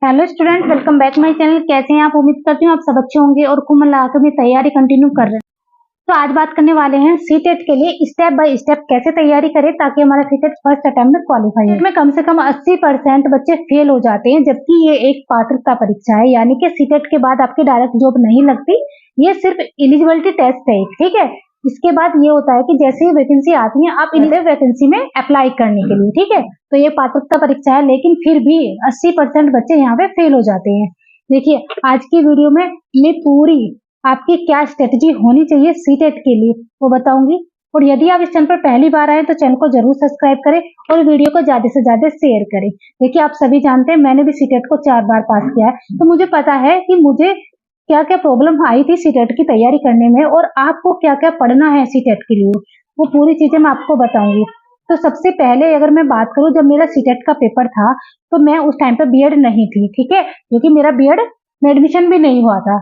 Hello student, welcome back my channel. कैसे हैं आप? उम्मीद करती हूँ आप सब अच्छे होंगे और खूब मन लगाकर अपनी तैयारी कंटिन्यू कर रहे हैं। तो आज बात करने वाले हैं सीटेट के लिए स्टेप बाय स्टेप कैसे तैयारी करें ताकि हमारा सीटेट फर्स्ट अटेम्प्ट में क्वालिफाई हो। इसमें कम से कम 80% बच्चे फेल हो जाते हैं, जबकि ये एक पात्रता परीक्षा है, यानी कि सीटेट के बाद आपकी डायरेक्ट जॉब नहीं लगती। ये सिर्फ एलिजिबिलिटी टेस्ट है, ठीक है। इसके बाद ये होता है कि जैसे ही वैकेंसी आती है आप इन्हें वैकेंसी में अप्लाई करने के लिए, ठीक है। तो ये पात्रता परीक्षा है, लेकिन फिर भी 80% बच्चे यहाँ पे फेल हो जाते हैं। देखिए, आज की वीडियो में मैं पूरी आपकी क्या स्ट्रेटजी होनी चाहिए सीटेट के लिए वो बताऊंगी। और यदि आप इस चैनल पर पहली बार आए तो चैनल को जरूर सब्सक्राइब करें और वीडियो को ज्यादा से ज्यादा शेयर करें। देखिए, आप सभी जानते हैं मैंने भी सीटेट को 4 बार पास किया है, तो मुझे पता है कि मुझे क्या क्या प्रॉब्लम आई थी सीटेट की तैयारी करने में और आपको क्या क्या पढ़ना है सीटेट के लिए, वो पूरी चीजें मैं आपको बताऊंगी। तो सबसे पहले अगर मैं बात करूं, जब मेरा सीटेट का पेपर था तो मैं उस टाइम पे बीएड नहीं थी, ठीक है, क्योंकि मेरा बीएड में एडमिशन भी नहीं हुआ था।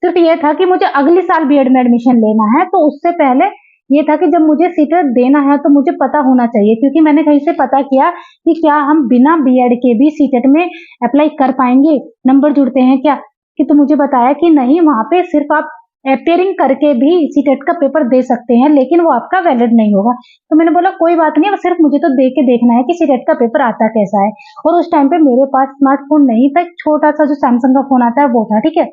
सिर्फ ये था कि मुझे अगले साल बीएड में एडमिशन लेना है, तो उससे पहले ये था कि जब मुझे सीटेट देना है तो मुझे पता होना चाहिए, क्योंकि मैंने कहीं से पता किया कि क्या हम बिना बीएड के भी सीटेट में अप्लाई कर पाएंगे, नंबर जुड़ते हैं क्या। कि तो मुझे बताया कि नहीं, वहां पे सिर्फ आप अपेयरिंग करके भी सीटेट का पेपर दे सकते हैं, लेकिन वो आपका वैलिड नहीं होगा। तो मैंने बोला कोई बात नहीं, सिर्फ मुझे तो दे के देखना है कि सीटेट का पेपर आता कैसा है। और उस टाइम पे मेरे पास स्मार्टफोन नहीं था, छोटा सा जो सैमसंग का फोन आता है वो था, ठीक है,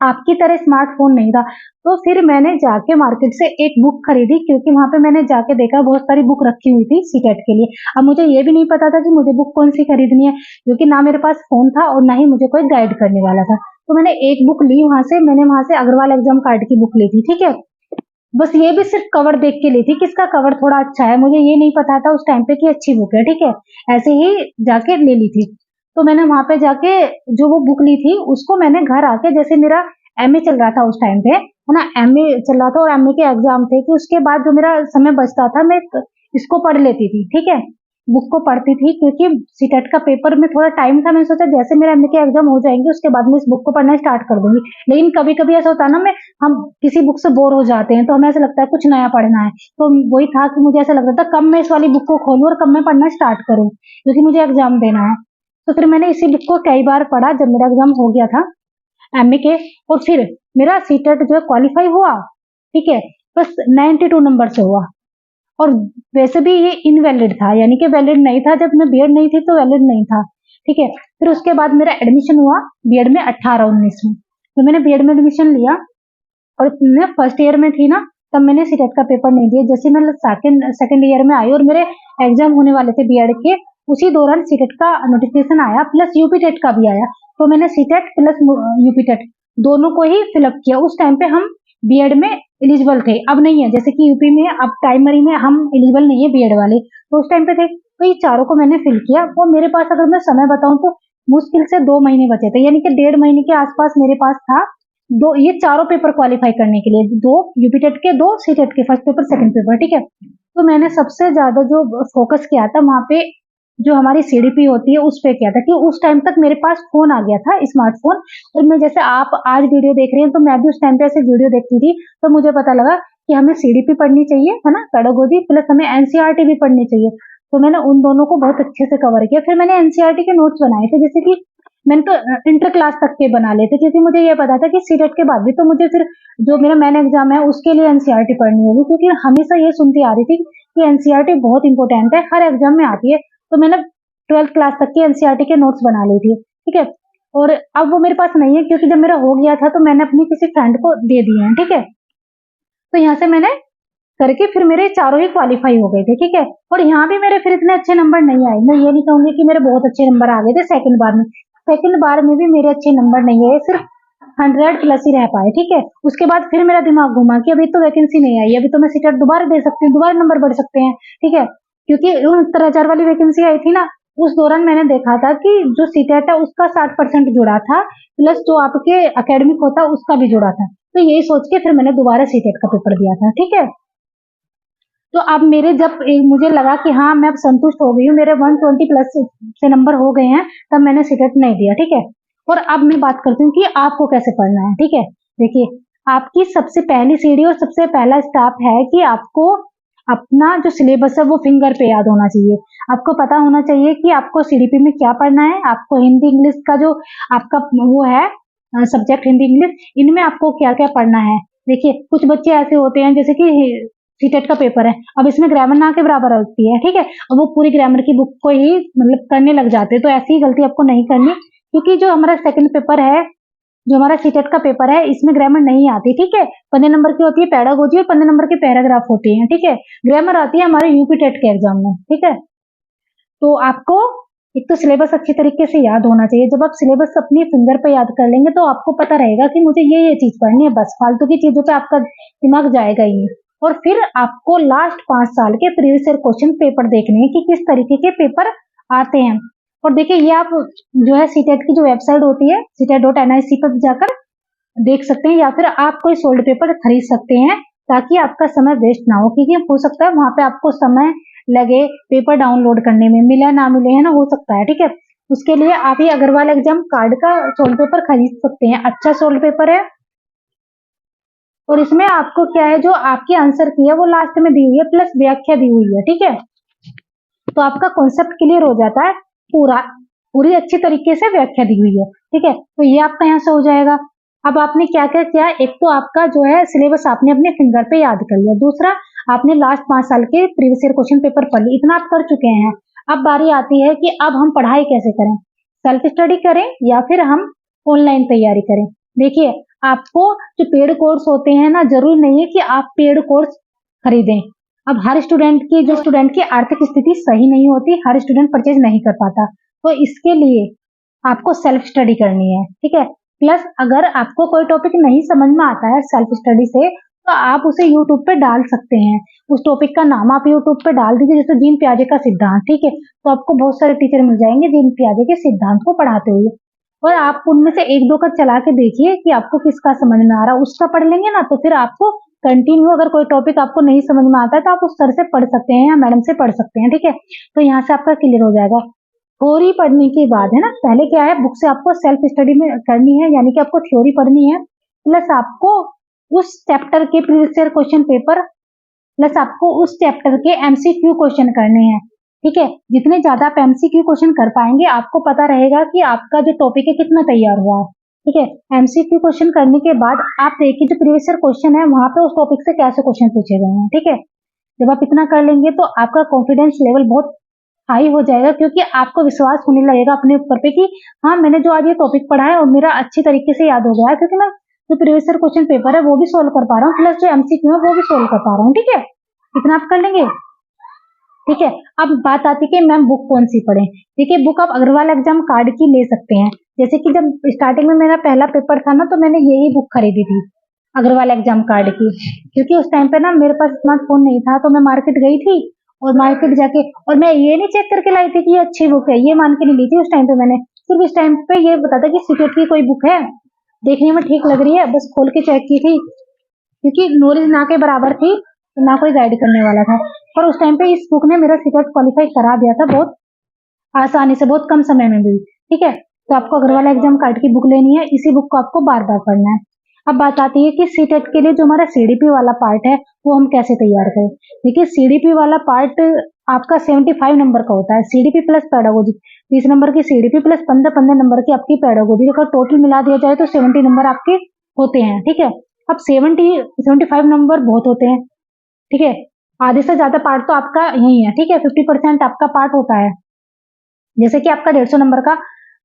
आपकी तरह स्मार्टफोन नहीं था। तो फिर मैंने जाके मार्केट से एक बुक खरीदी, क्योंकि वहां पे मैंने जाके देखा बहुत सारी बुक रखी हुई थी सीटेट के लिए। अब मुझे ये भी नहीं पता था कि मुझे बुक कौन सी खरीदनी है, क्योंकि ना मेरे पास फोन था और ना ही मुझे कोई गाइड करने वाला था। तो मैंने एक बुक ली वहां से, मैंने वहां से अग्रवाल एग्जाम कार्ड की बुक ली थी, ठीक है। बस ये भी सिर्फ कवर देख के ली थी कि इसका कवर थोड़ा अच्छा है, मुझे ये नहीं पता था उस टाइम पे कि अच्छी बुक है, ठीक है। ऐसे ही जाके ले ली थी। तो मैंने वहां पे जाके जो वो बुक ली थी उसको मैंने घर आके, जैसे मेरा एमए चल रहा था उस टाइम पे, है ना, एमए चल रहा था और एमए के एग्जाम थे, कि उसके बाद जो मेरा समय बचता था मैं इसको पढ़ लेती थी, ठीक है, बुक को पढ़ती थी, क्योंकि सीटेट का पेपर में थोड़ा टाइम था। मैंने सोचा जैसे मेरे एमए के एग्जाम हो जाएंगे उसके बाद मैं इस बुक को पढ़ना स्टार्ट कर दूंगी। लेकिन कभी कभी ऐसा होता है ना, हम किसी बुक से बोर हो जाते हैं, तो हमें ऐसा लगता है कुछ नया पढ़ना है। तो वही था कि मुझे ऐसा लगता था कब मैं इस वाली बुक को खोलूं और कब मैं पढ़ना स्टार्ट करूं, क्योंकि मुझे एग्जाम देना है। तो फिर मैंने इसी बुक को कई बार पढ़ा जब मेरा एग्जाम हो गया था एमए के, और फिर मेरा सीटेट जो है क्वालिफाई हुआ, ठीक है, बस 92 नंबर से हुआ। और वैसे भी ये इनवैलिड था, यानी कि वैलिड नहीं था, जब मैं बीएड नहीं थी तो वैलिड नहीं था, ठीक है। फिर उसके बाद मेरा एडमिशन हुआ बीएड में 18-19 में। तो मैंने बीएड में एडमिशन लिया और मैं फर्स्ट ईयर में थी ना, तब मैंने सीटेट का पेपर नहीं दिया। जैसे मैं सेकंड ईयर में आई और मेरे एग्जाम होने वाले थे बीएड के, उसी दौरान सीटेट का नोटिफिकेशन आया, प्लस यूपी टेट का भी आया। तो मैंने सीटेट प्लस यूपी टेट दोनों को ही फिलअप किया। उस टाइम पे हम बीएड में एलिजिबल थे, अब नहीं है, जैसे कि यूपी में अब प्राइमरी में हम एलिजिबल नहीं है बीएड वाले, तो उस टाइम पे थे। तो ये चारों को मैंने फिल किया। और मेरे पास अगर मैं समय बताऊं तो मुश्किल से 2 महीने बचे थे, यानी कि 1.5 महीने के आसपास मेरे पास था दो, ये चारों पेपर क्वालिफाई करने के लिए, 2 यूपी टेट के, 2 सीटेट के, फर्स्ट पेपर सेकंड पेपर, ठीक है। तो मैंने सबसे ज्यादा जो फोकस किया था वहां पे जो हमारी सीडीपी होती है उस पे किया था, कि उस टाइम तक मेरे पास फोन आ गया था, स्मार्टफोन। और मैं जैसे आप आज वीडियो देख रहे हैं, तो मैं भी उस टाइम पे ऐसे वीडियो देखती थी, तो मुझे पता लगा कि हमें सीडीपी पढ़नी चाहिए, है ना, पेडागोजी, प्लस हमें एनसीईआरटी भी पढ़नी चाहिए। तो मैंने उन दोनों को बहुत अच्छे से कवर किया। फिर मैंने एनसीईआरटी के नोट्स बनाए थे, जैसे कि मैंने तो इंटर क्लास तक के बना लेते, क्योंकि मुझे ये पता था कि सीटेट के बाद भी तो मुझे फिर जो मेरा मेन एग्जाम है उसके लिए एनसीईआरटी पढ़नी होगी, क्योंकि हमेशा ये सुनती आ रही थी कि एनसीईआरटी बहुत इंपॉर्टेंट है, हर एग्जाम में आती है। तो मैंने 12th क्लास तक की एनसीईआरटी के नोट्स बना ली थी, ठीक है। और अब वो मेरे पास नहीं है, क्योंकि जब मेरा हो गया था तो मैंने अपनी किसी फ्रेंड को दे दिए हैं, ठीक है। तो यहाँ से मैंने करके फिर मेरे चारों ही क्वालिफाई हो गए थे, ठीक है। और यहाँ भी मेरे फिर इतने अच्छे नंबर नहीं आए, मैं ये नहीं कहूंगी कि मेरे बहुत अच्छे नंबर आ गए थे सेकंड बार में। सेकंड बार में भी मेरे अच्छे नंबर नहीं आए, सिर्फ 100 प्लस ही रह पाए, ठीक है। उसके बाद फिर मेरा दिमाग घुमा कि अभी तो वैकेंसी नहीं आई, अभी तो मैं सीटेट दोबारा दे सकती हूँ, दोबारा नंबर बढ़ सकते हैं, ठीक है। क्योंकि 69,000 वाली वैकेंसी आई थी ना, उस दौरान मैंने देखा था कि जो सीटेट है उसका 60% जुड़ा था, प्लस जो आपके अकेडमिक होता उसका भी जुड़ा था। तो यही सोच के फिर मैंने दोबारा सीटेट का पेपर दिया था, ठीक है। तो अब मेरे जब मुझे लगा कि हाँ मैं अब संतुष्ट हो गई हूँ, मेरे 120 प्लस से नंबर हो गए हैं, तब मैंने सीटेट नहीं दिया, ठीक है। और अब मैं बात करती हूँ कि आपको कैसे पढ़ना है, ठीक है। देखिए, आपकी सबसे पहली सीढ़ी और सबसे पहला स्टेप है कि आपको अपना जो सिलेबस है वो फिंगर पे याद होना चाहिए। आपको पता होना चाहिए कि आपको सीडीपी में क्या पढ़ना है, आपको हिंदी इंग्लिश का जो आपका वो है सब्जेक्ट हिंदी इंग्लिश, इनमें आपको क्या क्या पढ़ना है। देखिए कुछ बच्चे ऐसे होते हैं जैसे कि सीटेट का पेपर है, अब इसमें ग्रामर ना के बराबर होती है, ठीक है, और वो पूरी ग्रामर की बुक को ही मतलब करने लग जाते हैं। तो ऐसी ही गलती आपको नहीं करनी, क्योंकि जो हमारा सेकंड पेपर है, जो हमारा सीटेट का पेपर है, इसमें ग्रामर नहीं आती, ठीक है। 15 नंबर की होती है पैडागोजी और 15 नंबर के पैराग्राफ होते हैं, ठीक है। ग्रामर आती है हमारे यूपी टेट के एग्जाम में, ठीक है। तो आपको एक तो सिलेबस अच्छी तरीके से याद होना चाहिए। जब आप सिलेबस अपनी फिंगर पे याद कर लेंगे तो आपको पता रहेगा कि मुझे ये चीज पढ़नी है, बस फालतू की चीजों पे आपका दिमाग जाएगा ही नहीं। और फिर आपको लास्ट 5 साल के प्रीवियस ईयर क्वेश्चन पेपर देखने हैं कि किस तरीके के पेपर आते हैं। और देखिए ये आप जो है सीटेट की जो वेबसाइट होती है CTET.NIC पर जाकर देख सकते हैं, या फिर आप कोई सोल्ड पेपर खरीद सकते हैं, ताकि आपका समय वेस्ट ना हो, क्योंकि हो सकता है वहां पे आपको समय लगे पेपर डाउनलोड करने में, मिला ना मिले, है ना, हो सकता है, ठीक है। उसके लिए आप ये अग्रवाल एग्जाम कार्ड का सोल्ड पेपर खरीद सकते हैं, अच्छा सोल्ड पेपर है। और इसमें आपको क्या है, जो आपकी आंसर की है वो लास्ट में दी हुई है, प्लस व्याख्या दी हुई है, ठीक है। तो आपका कॉन्सेप्ट क्लियर हो जाता है, पूरी अच्छी तरीके से व्याख्या दी हुई है, ठीक है। तो ये आपका यहाँ से हो जाएगा। अब आपने क्या क्या किया, एक तो आपका जो है सिलेबस आपने अपने फिंगर पे याद कर लिया, दूसरा आपने लास्ट 5 साल के प्रीवियस ईयर क्वेश्चन पेपर पढ़ लिए, इतना आप कर चुके हैं। अब बारी आती है कि अब हम पढ़ाई कैसे करें, सेल्फ स्टडी करें या फिर हम ऑनलाइन तैयारी करें। देखिए आपको जो पेड कोर्स होते हैं ना, जरूरी नहीं है कि आप पेड कोर्स खरीदें। अब हर स्टूडेंट की आर्थिक स्थिति सही नहीं होती, हर स्टूडेंट परचेज नहीं कर पाता, तो इसके लिए आपको सेल्फ स्टडी करनी है, ठीक है। प्लस अगर आपको कोई टॉपिक नहीं समझ में आता है सेल्फ स्टडी से, तो आप उसे यूट्यूब पे डाल सकते हैं। उस टॉपिक का नाम आप यूट्यूब पे डाल दीजिए, जैसे जीन पियाजे का सिद्धांत, ठीक है। तो आपको बहुत सारे टीचर मिल जाएंगे जीन पियाजे के सिद्धांत को पढ़ाते हुए, और आप उनमें से 1-2 का चला के देखिए कि आपको किसका समझ में आ रहा है, उसका पढ़ लेंगे ना, तो फिर आपको कंटिन्यू अगर कोई टॉपिक आपको नहीं समझ में आता है तो आप उस सर से पढ़ सकते हैं या मैडम से पढ़ सकते हैं, ठीक है। तो यहाँ से आपका क्लियर हो जाएगा। थ्योरी पढ़ने के बाद, है ना, पहले क्या है, बुक से आपको सेल्फ स्टडी में करनी है, यानी कि आपको थ्योरी पढ़नी है, प्लस आपको उस चैप्टर के previous year question paper, plus आपको उस चैप्टर के MCQ क्वेश्चन करने हैं, ठीक है। जितने ज्यादा आप MCQ क्वेश्चन कर पाएंगे, आपको पता रहेगा कि आपका जो टॉपिक है कितना तैयार हुआ है, ठीक है। MCQ क्वेश्चन करने के बाद आप देखिए जो प्रीवियस ईयर क्वेश्चन है वहां पे उस टॉपिक से कैसे क्वेश्चन पूछे गए हैं, ठीक है। जब आप इतना कर लेंगे तो आपका कॉन्फिडेंस लेवल बहुत हाई हो जाएगा, क्योंकि आपको विश्वास होने लगेगा अपने ऊपर पे कि हाँ मैंने जो आज ये टॉपिक पढ़ा है और मेरा अच्छी तरीके से याद हो गया है, क्योंकि मैं जो प्रीवियस ईयर क्वेश्चन पेपर है वो भी सोल्व कर पा रहा हूँ, प्लस जो MCQ है वो भी सोल्व कर पा रहा हूँ, ठीक है। इतना आप कर लेंगे, ठीक है। अब बात आती है कि मैम बुक कौन सी पढ़ें। देखिए बुक आप अग्रवाल एग्जाम कार्ड की ले सकते हैं। जैसे कि जब स्टार्टिंग में मेरा पहला पेपर था ना, तो मैंने यही बुक खरीदी थी अग्रवाल एग्जाम कार्ड की, क्योंकि उस टाइम पे ना मेरे पास स्मार्टफोन नहीं था, तो मैं मार्केट गई थी और मार्केट जाके, और मैं ये नहीं चेक करके लाई थी कि ये अच्छी बुक है, ये मान के नहीं ली थी उस टाइम पे। मैंने सिर्फ इस टाइम पे ये बता था कि सीटेट की कोई बुक है, देखने में ठीक लग रही है, बस खोल के चेक की थी, क्योंकि नॉलेज ना के बराबर थी, तो ना कोई गाइड करने वाला था। और उस टाइम पे इस बुक ने मेरा सीटेट क्वालिफाई करा दिया था बहुत आसानी से, बहुत कम समय में भी, ठीक है। तो आपको अग्रवाल एग्जाम कार्ड की बुक लेनी है, इसी बुक को आपको बार बार पढ़ना है। अब बात आती है कि सीटेट के लिए जो हमारा CDP वाला पार्ट है वो हम कैसे तैयार करें। देखिए CDP वाला पार्ट आपका 75 नंबर का होता है, CDP प्लस पैडागोजी, 30 नंबर की CDP प्लस 15 नंबर की आपकी पैडागोजी, अगर टोटल मिला दिया जाए तो 70 नंबर आपके होते हैं, ठीक है। अब 75 नंबर बहुत होते हैं, ठीक है। आधे से ज्यादा पार्ट तो आपका यही है, ठीक है। 50% आपका पार्ट होता है, जैसे कि आपका 150 नंबर का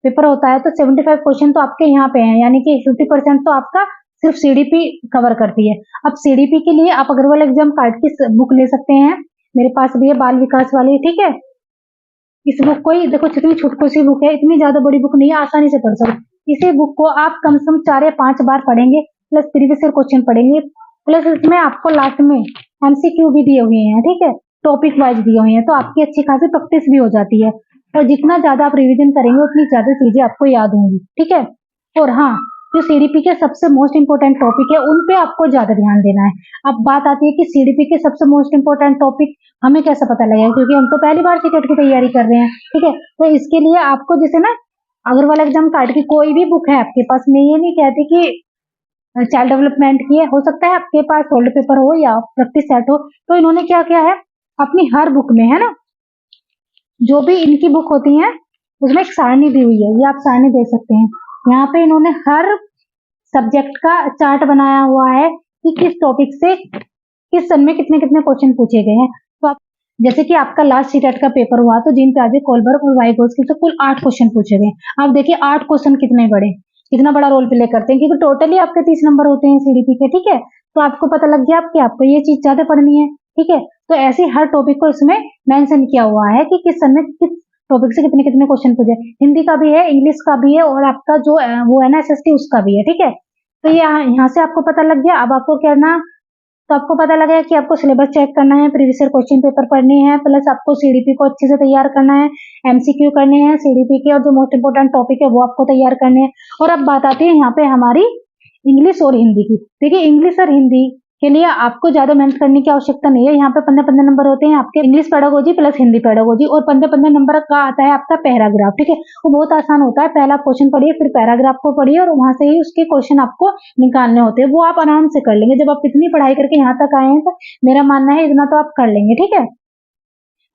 पेपर होता है, तो 75 क्वेश्चन तो आपके यहाँ पे हैं, यानी कि 50% तो आपका सिर्फ CDP कवर करती है। अब CDP के लिए आप अग्रवाल एग्जाम कार्ड की बुक ले सकते हैं, मेरे पास भी है बाल विकास वाली, ठीक है। इस बुक को ही देखो, कितनी छोटी सी बुक है, इतनी ज्यादा बड़ी बुक नहीं है, आसानी से पढ़ सकते। इसी बुक को आप कम से कम 4 या 5 बार पढ़ेंगे, प्लस प्रीवियस ईयर क्वेश्चन पढ़ेंगे, प्लस इसमें आपको लास्ट में MCQ भी दिए हुए हैं, ठीक है, टॉपिक वाइज दिए हुए हैं, तो आपकी अच्छी खासी प्रैक्टिस भी हो जाती है। और जितना ज्यादा आप रिवीजन करेंगे उतनी ज्यादा चीजें आपको याद होंगी, ठीक है। और हाँ, जो CDP के सबसे मोस्ट इंपोर्टेंट टॉपिक है उन पे आपको ज्यादा ध्यान देना है। अब बात आती है कि CDP के सबसे मोस्ट इंपोर्टेंट टॉपिक हमें कैसे पता लगेगा, क्योंकि हम तो पहली बार सीटेट की तैयारी कर रहे हैं, ठीक है। तो इसके लिए आपको जैसे ना अग्रवाल एग्जाम कार्ड की कोई भी बुक है आपके पास, मैं ये नहीं कहती कि चाइल्ड डेवलपमेंट की है, हो सकता है आपके पास ओल्ड पेपर हो या प्रैक्टिस सेट हो। तो इन्होंने क्या किया है, अपनी हर बुक में, है ना, जो भी इनकी बुक होती है उसमें एक सारणी दी हुई है, ये आप सारणी देख सकते हैं। यहाँ पे इन्होंने हर सब्जेक्ट का चार्ट बनाया हुआ है कि किस टॉपिक से किस सन में कितने कितने क्वेश्चन पूछे गए हैं। तो आप जैसे कि आपका लास्ट सीटेट का पेपर हुआ तो जीन प्याजे कोलबर्ग और वाइगोत्स्की से कुल 8 क्वेश्चन पूछे गए। आप देखिए 8 क्वेश्चन कितने बड़े, कितना बड़ा रोल प्ले करते हैं, क्योंकि टोटली आपके 30 नंबर होते हैं सीडीपी के, ठीक है। तो आपको पता लग गया कि आपको ये चीज ज्यादा पढ़नी है, ठीक है। तो ऐसे हर टॉपिक को इसमें मेंशन किया हुआ है कि किस सन में किस टॉपिक से कितने कितने क्वेश्चन पूछे। हिंदी का भी है, इंग्लिश का भी है, और आपका जो वो है ना एसएसटी, उसका भी है, ठीक है। तो ये यहाँ से आपको पता लग गया। अब आपको क्या करना, तो आपको पता लगा कि आपको सिलेबस चेक करना है, प्रीवियस ईयर क्वेश्चन पेपर पढ़ने हैं, प्लस आपको सीडीपी को अच्छे से तैयार करना है, एमसीक्यू करने हैं सीडीपी के, और जो मोस्ट इंपोर्टेंट टॉपिक है वो आपको तैयार करने हैं। और अब बात आती है यहाँ पे हमारी इंग्लिश और हिंदी की। देखिए इंग्लिश और हिंदी के लिए आपको ज्यादा मेहनत करने की आवश्यकता नहीं है। यहाँ पे 15-15 नंबर होते हैं आपके English pedagogy plus Hindi pedagogy, और 15-15 नंबर का आता है आपका पैराग्राफ, ठीक है। वो बहुत आसान होता है, पहला क्वेश्चन पढ़िए, फिर पैराग्राफ को पढ़िए, और वहां से ही उसके क्वेश्चन आपको निकालने होते हैं। वो आप आराम से कर लेंगे। जब आप इतनी पढ़ाई करके यहाँ तक आए हैं तो मेरा मानना है इतना तो आप कर लेंगे, ठीक है।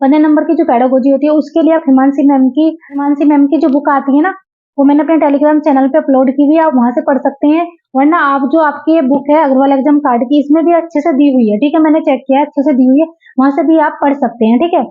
15 नंबर की जो पेडागोजी होती है उसके लिए आप हिमांशी मैम की जो बुक आती है ना, वो मैंने अपने टेलीग्राम चैनल पे अपलोड की हुई है, आप वहां से पढ़ सकते हैं। वरना आप जो आपकी ये बुक है अग्रवाल एग्जाम कार्ड की, इसमें भी अच्छे से दी हुई है, ठीक है। मैंने चेक किया, अच्छे से दी हुई है, वहां से भी आप पढ़ सकते हैं, ठीक है।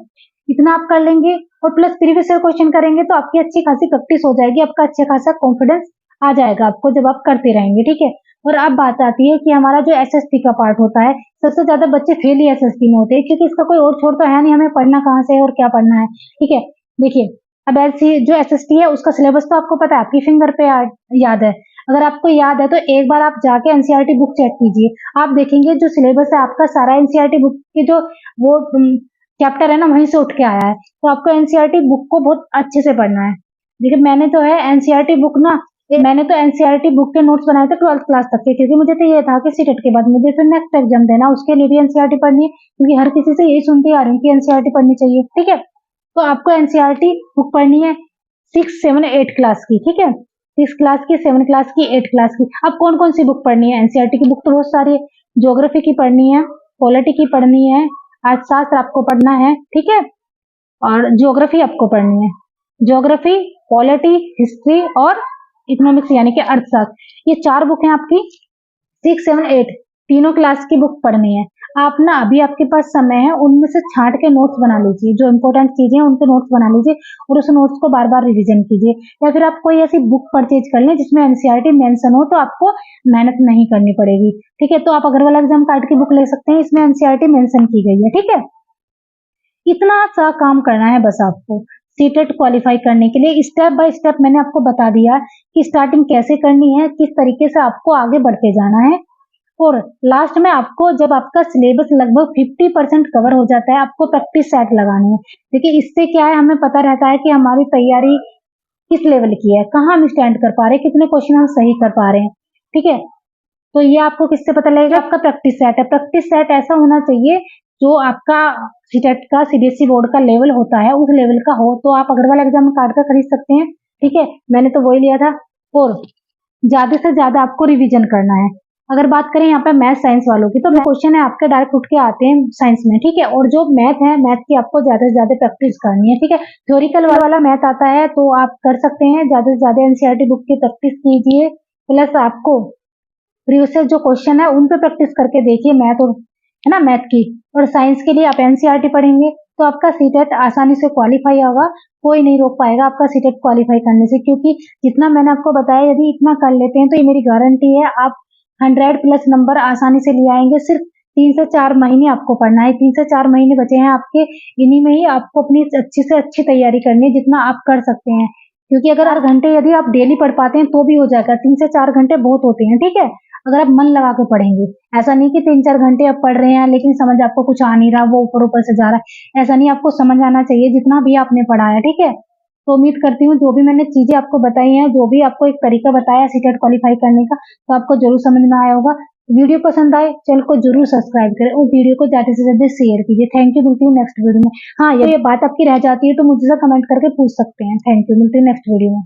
इतना आप कर लेंगे, और प्लस प्रीवियस ईयर क्वेश्चन करेंगे तो आपकी अच्छी खासी प्रैक्टिस हो जाएगी, आपका अच्छा खासा कॉन्फिडेंस आ जाएगा आपको जब आप करते रहेंगे, ठीक है। और अब बात आती है कि हमारा जो एसएसटी का पार्ट होता है, सबसे ज्यादा बच्चे फेल ही एसएसटी में होते हैं, क्योंकि इसका कोई और छोर तो है नहीं, हमें पढ़ना कहाँ से है और क्या पढ़ना है, ठीक है। देखिए अब ऐसी जो एसएसटी है उसका सिलेबस तो आपको पता है, आपकी फिंगर पे याद है। अगर आपको याद है तो एक बार आप जाके एनसीईआरटी बुक चेक कीजिए, आप देखेंगे जो सिलेबस है आपका सारा एनसीईआरटी बुक के जो वो चैप्टर है ना वहीं से उठ के आया है। तो आपको एनसीईआरटी बुक को बहुत अच्छे से पढ़ना है। देखिए मैंने तो एनसीईआरटी बुक के नोट्स बनाए थे 12th क्लास तक के, क्योंकि मुझे तो ये था कि सीटेट के बाद मुझे फिर नेक्स्ट एग्जाम देना, उसके लिए भी एनसीईआरटी पढ़नी है, क्योंकि हर किसी से यही सुनती आ रही हूँ कि एनसीईआरटी पढ़नी चाहिए, ठीक है। तो आपको एनसीईआरटी बुक पढ़नी है 6, 7, 8 क्लास की, ठीक है। 6 क्लास की, 7 क्लास की, 8 क्लास की। अब कौन कौन सी बुक पढ़नी है, एनसीईआरटी की बुक तो बहुत सारी है। ज्योग्राफी की पढ़नी है, पॉलिटी की पढ़नी है, अर्थशास्त्र आपको पढ़ना है, ठीक है, और ज्योग्राफी आपको पढ़नी है। ज्योग्राफी, पॉलिटी, हिस्ट्री और इकोनॉमिक्स यानी कि अर्थशास्त्र, ये 4 बुक हैं आपकी। 6, 7, 8 तीनों क्लास की बुक पढ़नी है। आप ना अभी आपके पास समय है, उनमें से छांट के नोट्स बना लीजिए, जो इंपॉर्टेंट चीजें हैं उनके नोट्स बना लीजिए, और उस नोट्स को बार बार रिवीजन कीजिए। या फिर आप कोई ऐसी बुक परचेज कर लें जिसमें एनसीईआरटी मेंशन हो, तो आपको मेहनत नहीं करनी पड़ेगी, ठीक है। तो आप अग्रवाल एग्जाम कार्ड की बुक ले सकते हैं, इसमें एनसीईआरटी मेंशन की गई है, ठीक है। इतना सा काम करना है बस आपको सीटेट क्वालिफाई करने के लिए। स्टेप बाय स्टेप मैंने आपको बता दिया कि स्टार्टिंग कैसे करनी है, किस तरीके से आपको आगे बढ़ते जाना है, और लास्ट में आपको जब आपका सिलेबस लगभग 50% कवर हो जाता है, आपको प्रैक्टिस सेट लगानी है। देखिए इससे क्या है, हमें पता रहता है कि हमारी तैयारी किस लेवल की है, कहाँ हम स्टैंड कर पा रहे हैं, कितने क्वेश्चन हम सही कर पा रहे हैं, ठीक है। तो ये आपको किससे पता लगेगा, आपका प्रैक्टिस सेट है। प्रैक्टिस सेट ऐसा होना चाहिए जो आपका सीटेट का सीबीएसई बोर्ड का लेवल होता है उस लेवल का हो, तो आप अग्रवाल एग्जाम कार्ड का खरीद सकते हैं, ठीक है। मैंने तो वही लिया था। और ज्यादा से ज्यादा आपको रिवीजन करना है। अगर बात करें यहाँ पे मैथ साइंस वालों की, तो क्वेश्चन है आपके डायरेक्ट उठ के आते हैं साइंस में, ठीक है। और जो मैथ है, मैथ की आपको ज्यादा से ज्यादा प्रैक्टिस करनी है, ठीक है। थ्योरिकल वाला मैथ आता है तो आप कर सकते हैं, ज्यादा से ज्यादा एनसीईआरटी बुक की प्रैक्टिस कीजिए, प्लस आपको प्रीवियस जो क्वेश्चन है उन पे प्रैक्टिस करके देखिए, मैथ और है ना मैथ की। और साइंस के लिए आप एनसीईआरटी पढ़ेंगे तो आपका सीटेट आसानी से क्वालिफाई होगा, कोई नहीं रोक पाएगा आपका सीटेट क्वालिफाई करने से। क्योंकि जितना मैंने आपको बताया, यदि इतना कर लेते हैं तो ये मेरी गारंटी है आप 100+ नंबर आसानी से ले आएंगे। सिर्फ 3 से 4 महीने आपको पढ़ना है, 3 से 4 महीने बचे हैं आपके, इन्हीं में ही आपको अपनी अच्छी से अच्छी तैयारी करनी है जितना आप कर सकते हैं। क्योंकि अगर 8 घंटे यदि आप डेली पढ़ पाते हैं तो भी हो जाएगा, 3 से 4 घंटे बहुत होते हैं, ठीक है। अगर आप मन लगा के पढ़ेंगे, ऐसा नहीं कि 3-4 घंटे आप पढ़ रहे हैं लेकिन समझ आपको कुछ आ नहीं रहा, वो ऊपर ऊपर से जा रहा है, ऐसा नहीं, आपको समझ आना चाहिए जितना भी आपने पढ़ा है, ठीक है। तो उम्मीद करती हूँ जो भी मैंने चीजें आपको बताई हैं, जो भी आपको एक तरीका बताया सीटेट क्वालिफाई करने का, तो आपको जरूर समझ में आया होगा। वीडियो पसंद आए चैनल को जरूर सब्सक्राइब करें और वीडियो को ज्यादा से ज्यादा शेयर कीजिए। थैंक यू, मिलती हूँ नेक्स्ट वीडियो में। हाँ, ये बात आपकी रह जाती है तो मुझसे कमेंट करके पूछ सकते हैं। थैंक यू, मिलती हूँ नेक्स्ट वीडियो में।